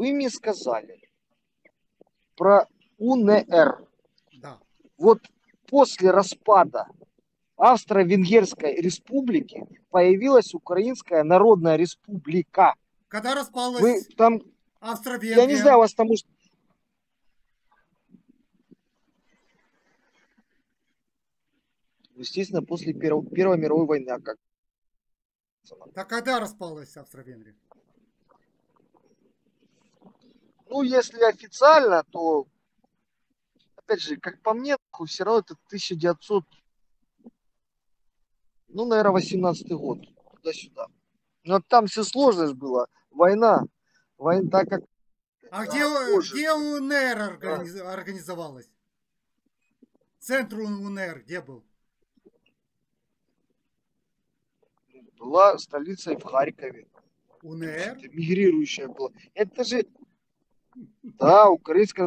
Вы мне сказали про УНР. Да. Вот после распада Австро-Венгерской республики появилась Украинская Народная Республика. Когда Вы распалась там, я не знаю, Австро-Венгрия, у вас там может... Естественно, после Первой мировой войны. А как? да когда распалась Австро-Венгрия? Ну, если официально, то, опять же, как по мне, все равно это 1900, ну, наверное, 18-й год. Туда-сюда. Но там все сложность была. Война, так как А позже. где УНР Да. организовалась? Центр УНР где был? Была столицей в Харькове. УНР? Это мигрирующая была. Это же, да, украинская